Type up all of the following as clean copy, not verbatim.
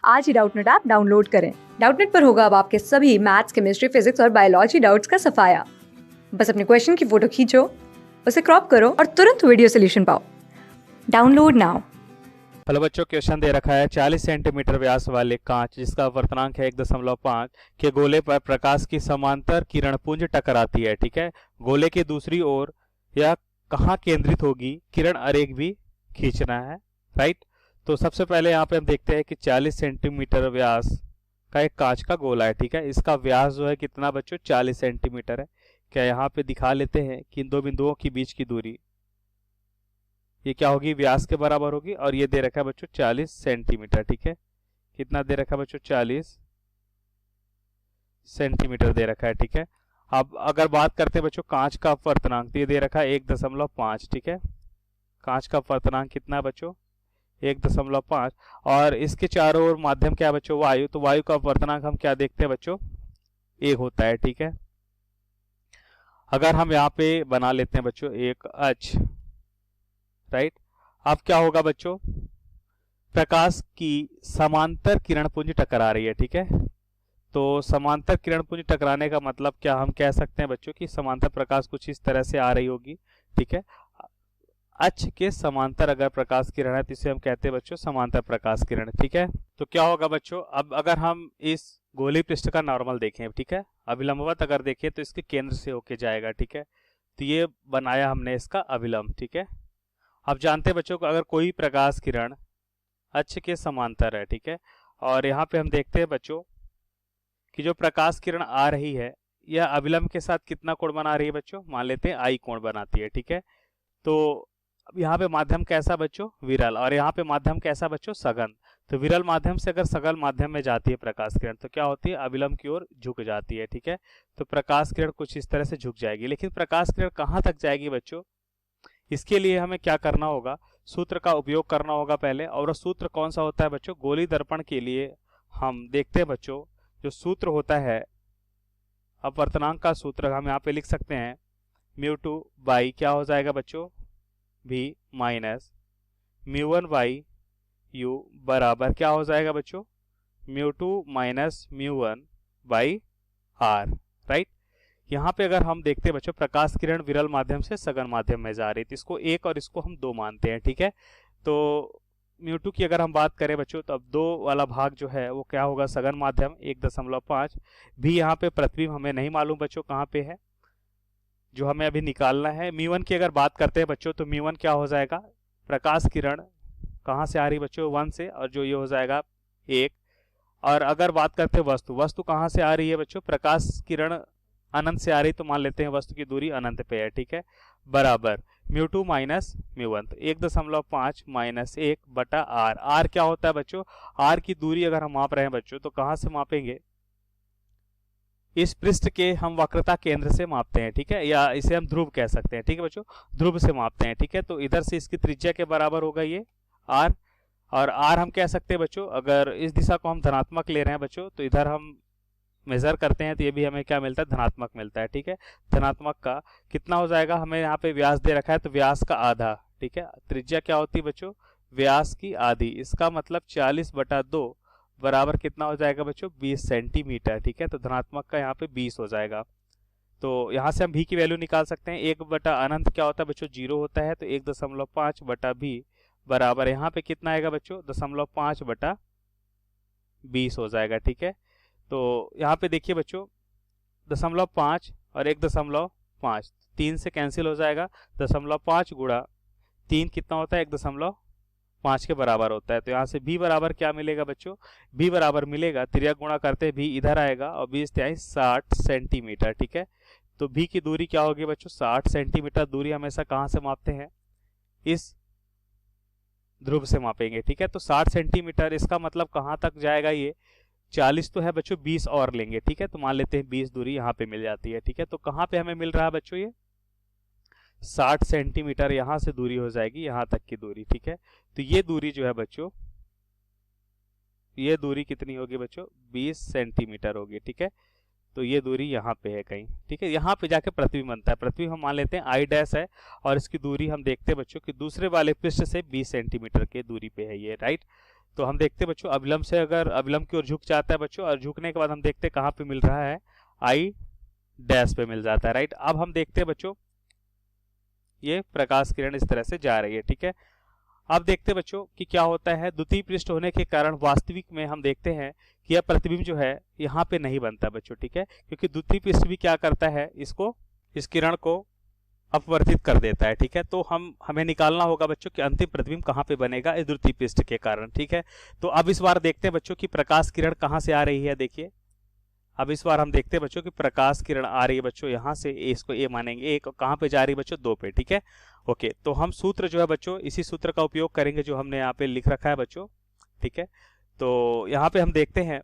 आज ही Doubtnut app download करें। Doubtnut पर होगा अब आपके सभी मैथ्स, केमिस्ट्री, फिजिक्स और बायोलॉजी डाउट्स का सफाया। बस अपने क्वेश्चन की फोटो खींचो, उसे क्रॉप करो और तुरंत वीडियो सोल्यूशन पाओ। Download now. हेलो बच्चों, क्वेश्चन दे रखा है 40 सेंटीमीटर व्यास वाले कांच जिसका वर्तनांक है 1.5 के गोले पर प्रकाश की समांतर किरण पुंज टकराती है। ठीक है, गोले की दूसरी ओर यह कहाँ केंद्रित होगी, किरण आरेख भी खींचना है। राइट, तो सबसे पहले यहाँ पे हम देखते हैं कि 40 सेंटीमीटर व्यास का एक कांच का गोला है। ठीक है, इसका व्यास जो है कितना बच्चों, 40 सेंटीमीटर है। क्या यहाँ पे दिखा लेते हैं कि इन दो बिंदुओं के बीच की दूरी ये क्या होगी, व्यास के बराबर होगी। और ये दे रखा है बच्चों 40 सेंटीमीटर। ठीक है, कितना दे रखा है बच्चों, 40 सेंटीमीटर दे रखा है। ठीक है, अब अगर बात करते हैं बच्चों कांच का अपवर्तनांक, तो ये दे रखा है 1.5। ठीक है, कांच का अपवर्तनांक कितना है बच्चों, 1.5। और इसके चारों ओर माध्यम क्या है बच्चों, वायु। तो वायु का अपवर्तनांक हम क्या देखते हैं बच्चों, 1 होता है। ठीक है, अगर हम यहाँ पे बना लेते हैं बच्चों एक अक्ष। राइट, अब क्या होगा बच्चों, प्रकाश की समांतर किरण पुंज टकरा रही है। ठीक है, तो समांतर किरण पुंज टकराने का मतलब क्या, हम कह सकते हैं बच्चों कि समांतर प्रकाश कुछ इस तरह से आ रही होगी। ठीक है, अक्ष के समांतर अगर प्रकाश किरण है तो इसे हम कहते हैं बच्चों समांतर प्रकाश किरण। ठीक है, तो क्या होगा बच्चों, अब अगर हम इस गोलीय पृष्ठ का नॉर्मल देखें, ठीक है, अभिलंबवत अगर देखें तो इसके केंद्र से होके जाएगा। ठीक है, तो ये बनाया हमने इसका अभिलंब। ठीक है, अब जानते हैं बच्चों को अगर कोई प्रकाश किरण अक्ष के समांतर है, ठीक है, और यहाँ पे हम देखते हैं बच्चों कि जो प्रकाश किरण आ रही है यह अभिलंब के साथ कितना कोण बना रही है बच्चों, मान लेते हैं आई कोण बनाती है। ठीक है, तो अब यहाँ पे माध्यम कैसा बच्चों, विरल, और यहाँ पे माध्यम कैसा बच्चों, सघन। तो विरल माध्यम से अगर सघन माध्यम में जाती है प्रकाश किरण तो क्या होती है, अभिलंब की ओर झुक जाती है। ठीक है, तो प्रकाश किरण कुछ इस तरह से झुक जाएगी। लेकिन प्रकाश किरण कहाँ तक जाएगी बच्चों, इसके लिए हमें क्या करना होगा, सूत्र का उपयोग करना होगा पहले। और वो सूत्र कौन सा होता है बच्चों, गोली दर्पण के लिए हम देखते हैं बच्चों जो सूत्र होता है अपवर्तनांक का सूत्र हम यहाँ पे लिख सकते हैं, μ2 बाई क्या हो जाएगा बच्चों, v माइनस μ1 बाई u बराबर क्या हो जाएगा बच्चों, μ2 माइनस μ1 बाई r। राइट, यहाँ पे अगर हम देखते हैं बच्चों प्रकाश किरण विरल माध्यम से सघन माध्यम में जा रही थी, इसको 1 और इसको हम 2 मानते हैं। ठीक है, तो μ2 की अगर हम बात करें बच्चों तो अब 2 वाला भाग जो है वो क्या होगा, सघन माध्यम 1.5 भी। यहाँ पे प्रतिबिंब हमें नहीं मालूम बच्चों कहाँ पे है, जो हमें अभी निकालना है। μ1 की अगर बात करते हैं बच्चों तो μ1 क्या हो जाएगा, प्रकाश किरण कहाँ से आ रही बच्चों, 1 से, और जो ये हो जाएगा 1। और अगर बात करते हैं वस्तु, वस्तु कहाँ से आ रही है बच्चों, प्रकाश किरण अनंत से आ रही, तो मान लेते हैं वस्तु की दूरी अनंत पे है। ठीक है, बराबर μ2 माइनस μ1, तो 1.5 माइनस 1 बटा r। r क्या होता है बच्चों, r की दूरी अगर हम माप रहे हैं बच्चों तो कहाँ से मापेंगे, इस पृष्ठ के हम वक्रता केंद्र से मापते हैं। ठीक है, या इसे हम ध्रुव कह सकते हैं। ठीक है बच्चों, ध्रुव से मापते हैं। ठीक है, तो इधर से इसकी त्रिज्या के बराबर होगा ये r, और r हम कह सकते हैं बच्चों, अगर इस दिशा को हम धनात्मक ले रहे हैं बच्चों तो इधर हम मेजर करते हैं तो ये भी हमें क्या मिलता है, धनात्मक मिलता है। ठीक है, धनात्मक का कितना हो जाएगा, हमें यहाँ पे व्यास दे रखा है तो व्यास का आधा। ठीक है, त्रिज्या क्या होती है बच्चों, व्यास की आधी, इसका मतलब 40/2 बराबर कितना हो जाएगा बच्चों, 20 सेंटीमीटर। ठीक है, तो धनात्मक का यहाँ पे 20 हो जाएगा। तो यहाँ से हम भी की वैल्यू निकाल सकते हैं, 1 बटा अनंत क्या होता है बच्चों, 0 होता है, तो 1.5 बटा भी बराबर यहाँ पे कितना आएगा बच्चों, 0.5 बटा 20 हो जाएगा। ठीक है, तो यहाँ पे देखिए बच्चों 0.5 और 1.5 3 से कैंसिल हो जाएगा, 0.5 गुणा 3 कितना होता है, 1.5 के बराबर होता है। तो यहाँ से भी बराबर क्या मिलेगा बच्चों, भी बराबर मिलेगा, त्रिज्या गुणा करते भी इधर आएगा और 20×3 60 सेंटीमीटर। ठीक है, तो भी की दूरी क्या होगी बच्चों, 60 सेंटीमीटर। दूरी हमेशा कहाँ से मापते हैं, इस ध्रुव से मापेंगे। ठीक है, तो 60 सेंटीमीटर, इसका मतलब कहाँ तक जाएगा, ये 40 तो है बच्चों, 20 और लेंगे। ठीक है, तो मान लेते हैं 20 दूरी यहाँ पे मिल जाती है। ठीक है, तो कहाँ पे हमें मिल रहा है बच्चों, ये 60 सेंटीमीटर यहाँ से दूरी हो जाएगी, यहाँ तक की दूरी। ठीक है, तो ये दूरी जो है बच्चों, ये दूरी कितनी होगी बच्चों, 20 सेंटीमीटर होगी। ठीक है, तो ये दूरी यहाँ पे है कहीं। ठीक है, यहाँ पे जाके प्रतिबिंब बनता है। प्रतिबिंब हम मान लेते हैं आई डैश है, और इसकी दूरी हम देखते हैं बच्चों कि दूसरे वाले पृष्ठ से 20 सेंटीमीटर के दूरी पे है ये। राइट, तो हम देखते हैं बच्चों अविलंब से अगर अविलंब की ओर झुक जाता है बच्चों, और झुकने के बाद हम देखते हैं कहाँ पे मिल रहा है, आई डैश पे मिल जाता है, राइट। अब हम देखते हैं बच्चों ये प्रकाश किरण इस तरह से जा रही है, ठीक है। अब देखते हैं बच्चों कि क्या होता है, द्वितीय पृष्ठ होने के कारण वास्तविक में हम देखते हैं कि यह प्रतिबिंब जो है यहाँ पे नहीं बनता बच्चों, ठीक है, क्योंकि द्वितीय पृष्ठ भी क्या करता है, इसको, इस किरण को अपवर्तित कर देता है, ठीक है। तो हमें निकालना होगा बच्चों कि अंतिम प्रतिबिंब कहाँ पे बनेगा इस द्वितीय पृष्ठ के कारण, ठीक है। तो अब इस बार देखते हैं बच्चों कि प्रकाश किरण कहाँ से आ रही है, देखिए अब इस बार हम देखते हैं बच्चों कि प्रकाश किरण आ रही है बच्चों यहाँ से, इसको ए मानेंगे, एक कहाँ पे जा रही है बच्चों, 2 पे, ठीक है। ओके, तो हम सूत्र जो है बच्चों इसी सूत्र का उपयोग करेंगे जो हमने यहाँ पे लिख रखा है बच्चों, ठीक है। तो यहाँ पे हम देखते हैं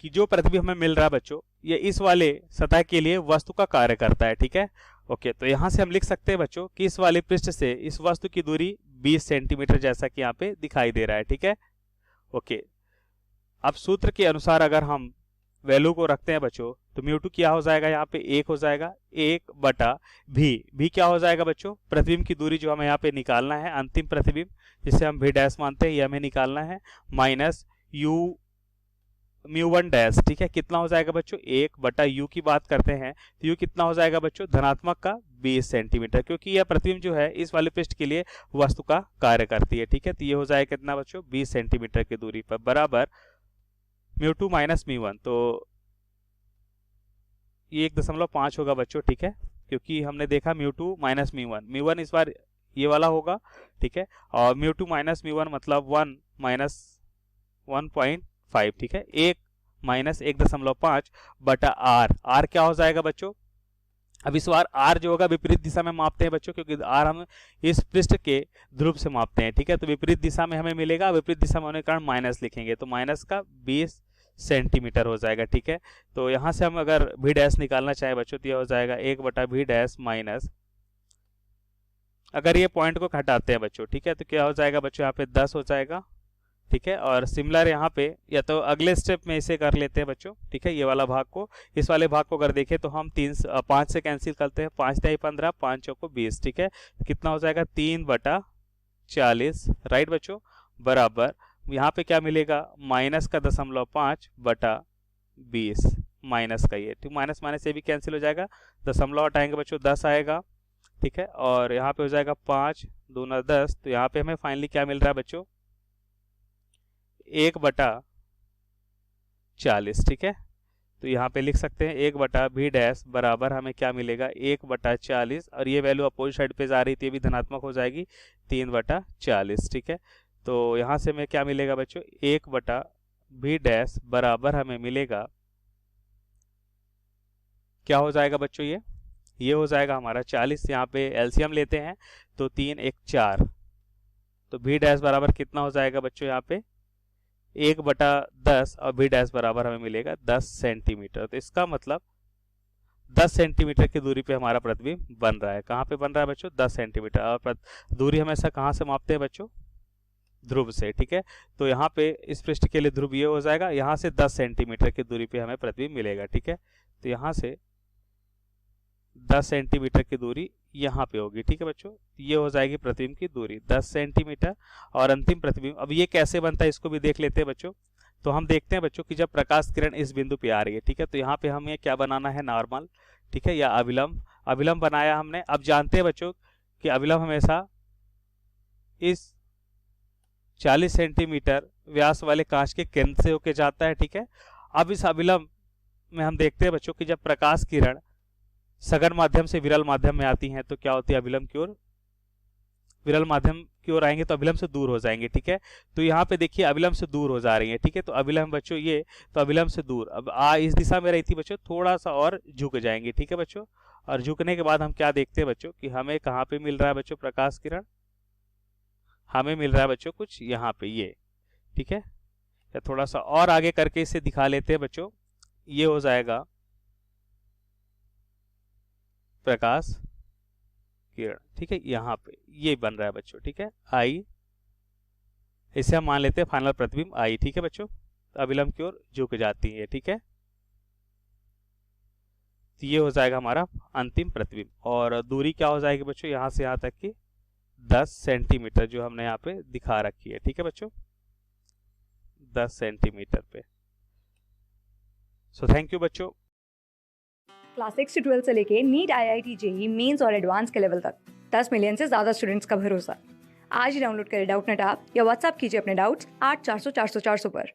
कि जो प्रतिबिंब हमें मिल रहा है बच्चों ये इस वाले सतह के लिए वस्तु का कार्य करता है, ठीक है। ओके, तो यहाँ से हम लिख सकते हैं बच्चों कि इस वाले पृष्ठ से इस वस्तु की दूरी 20 सेंटीमीटर जैसा कि यहाँ पे दिखाई दे रहा है, ठीक है। ओके, अब सूत्र के अनुसार अगर हम वैल्यू को रखते हैं बच्चों तो म्यू टू क्या हो जाएगा, यहाँ पे 1 हो जाएगा, 1 बटा भी क्या हो जाएगा बच्चों, प्रतिबिंब की दूरी जो हमें यहाँ पे निकालना है, अंतिम प्रतिबिंब जिसे हम भी डैश मानते हैं, ये हमें निकालना है, minus you mu one dash, ठीक है। कितना हो जाएगा बच्चों, 1 बटा यू की बात करते हैं तो यू कितना हो जाएगा बच्चों, धनात्मक का 20 सेंटीमीटर, क्योंकि यह प्रतिबिंब जो है इस वाले पृष्ठ के लिए वस्तु का कार्य करती है, ठीक है। तो ये हो जाएगा कितना बच्चों, 20 सेंटीमीटर की दूरी पर, बराबर mu two minus mu one, तो ये 1.5 होगा बच्चों, ठीक है, क्योंकि हमने देखा mu two minus mu one इस बार ये वाला होगा, ठीक है। और mu two minus mu one मतलब 1 माइनस 1.5, ठीक है, 1 माइनस 1.5 बटा आर क्या हो जाएगा बच्चों, अब इस बार आर जो होगा विपरीत दिशा में मापते हैं बच्चों, क्योंकि आर हम इस पृष्ठ के ध्रुव से मापते हैं, ठीक है। तो विपरीत दिशा में हमें मिलेगा, विपरीत दिशा में होने के कारण माइनस लिखेंगे, तो माइनस का 20 सेंटीमीटर हो जाएगा, ठीक है। तो यहाँ से हम अगर भी डैश निकालना चाहे बच्चों तो यह हो जाएगा 1 बटा भी डैश माइनस, अगर ये पॉइंट को हटाते हैं बच्चों, ठीक है, तो क्या हो जाएगा बच्चों, यहाँ पे 10 हो जाएगा, ठीक है। और सिमिलर यहाँ पे या तो अगले स्टेप में इसे कर लेते हैं बच्चों, ठीक है, ये वाला भाग को, इस वाले भाग को अगर देखें तो हम 5 से कैंसिल करते हैं, 5 तिहाई 15, 5 चौको 20, ठीक है। कितना हो जाएगा, 3 बटा 40, राइट बच्चों, बराबर यहाँ पे क्या मिलेगा, माइनस का 0.5 बटा 20, माइनस का ये, ठीक, माइनस माइनस ये भी कैंसिल हो जाएगा, दशमलव हटाएंगे बच्चों 10 आएगा, ठीक है। और यहाँ पे हो जाएगा 5 दूना 10, तो यहाँ पे हमें फाइनली क्या मिल रहा है बच्चों, 1 बटा 40, ठीक है। तो यहाँ पे लिख सकते हैं 1 बटा भी डैश बराबर हमें क्या मिलेगा, 1 बटा 40, और ये वैल्यू अपोजिट साइड पे जा रही थी, ये भी धनात्मक हो जाएगी, 3 बटा 40, ठीक है। तो यहाँ से हमें क्या मिलेगा बच्चों, 1 बटा भी डैश बराबर हमें मिलेगा, क्या हो जाएगा बच्चों, ये हो जाएगा हमारा 40, यहाँ पे एलसीएम लेते हैं तो 3 1 4, तो भी डैश बराबर कितना हो जाएगा बच्चों, यहाँ पे 1 बटा 10, और भी डैश बराबर हमें मिलेगा 10 सेंटीमीटर। तो इसका मतलब 10 सेंटीमीटर की दूरी पे हमारा प्रतिबिंब बन रहा है, कहाँ पे बन रहा है बच्चों, 10 सेंटीमीटर, और दूरी हमेशा कहाँ से मापते हैं बच्चों, ध्रुव से, ठीक है। तो यहाँ पे इस पृष्ठ के लिए ध्रुव ये हो जाएगा, यहाँ से 10 सेंटीमीटर की दूरी पे हमें प्रतिबिंब मिलेगा, ठीक है। तो यहाँ से 10 सेंटीमीटर की दूरी यहाँ पे होगी, ठीक है बच्चों, ये हो जाएगी प्रतिबिंब की दूरी 10 सेंटीमीटर। और अंतिम प्रतिबिंब अब ये कैसे बनता है इसको भी देख लेते हैं बच्चों। तो हम देखते हैं बच्चों कि जब प्रकाश किरण इस बिंदु पे आ रही है, ठीक है, तो यहाँ पे हमें क्या बनाना है, नॉर्मल, ठीक है, या अभिलंब बनाया हमने। अब जानते हैं बच्चों कि अभिलंब हमेशा इस 40 सेंटीमीटर व्यास वाले कांच के केंद्र से होके जाता है, ठीक है। अब इस अभिलंब में हम देखते हैं बच्चों कि जब प्रकाश किरण सघन माध्यम से विरल माध्यम में आती हैं तो क्या होती है, अभिलंब की ओर, विरल माध्यम की ओर आएंगे तो अभिलंब से दूर हो जाएंगे, ठीक है। तो यहाँ पे देखिए अभिलंब से दूर हो जा रही है, ठीक है। तो अभिलंब बच्चों ये, तो अभिलंब से दूर, अब इस दिशा में रही थी बच्चों, थोड़ा सा और झुक जाएंगे, ठीक है बच्चों। और झुकने के बाद हम क्या देखते हैं बच्चों कि हमें कहाँ पे मिल रहा है बच्चों प्रकाश किरण, हमें मिल रहा है बच्चों कुछ यहाँ पे, ये, ठीक है। या थोड़ा सा और आगे करके इसे दिखा लेते हैं बच्चों, ये हो जाएगा प्रकाश किरण, ठीक है, यहाँ पे ये बन रहा है बच्चों, ठीक है, आई, इसे हम मान लेते हैं फाइनल प्रतिबिंब आई, ठीक है बच्चों। अभिलंब की ओर झुक जाती है, ठीक है। तो ये हो जाएगा हमारा अंतिम प्रतिबिंब, और दूरी क्या हो जाएगी बच्चों, यहाँ से यहाँ तक की 10 सेंटीमीटर जो हमने यहाँ पे दिखा रखी है, ठीक है बच्चों, 10 सेंटीमीटर पे। सो थैंक यू बच्चों। क्लास 6 से 12 से लेके नीट, IIT, JEE मेंस और एडवांस के लेवल तक 10 मिलियन से ज्यादा स्टूडेंट्स का भरोसा। आज ही डाउनलोड करें डाउटनेट ऐप या व्हाट्सएप कीजिए अपने डाउट्स 8400 400 400 पर।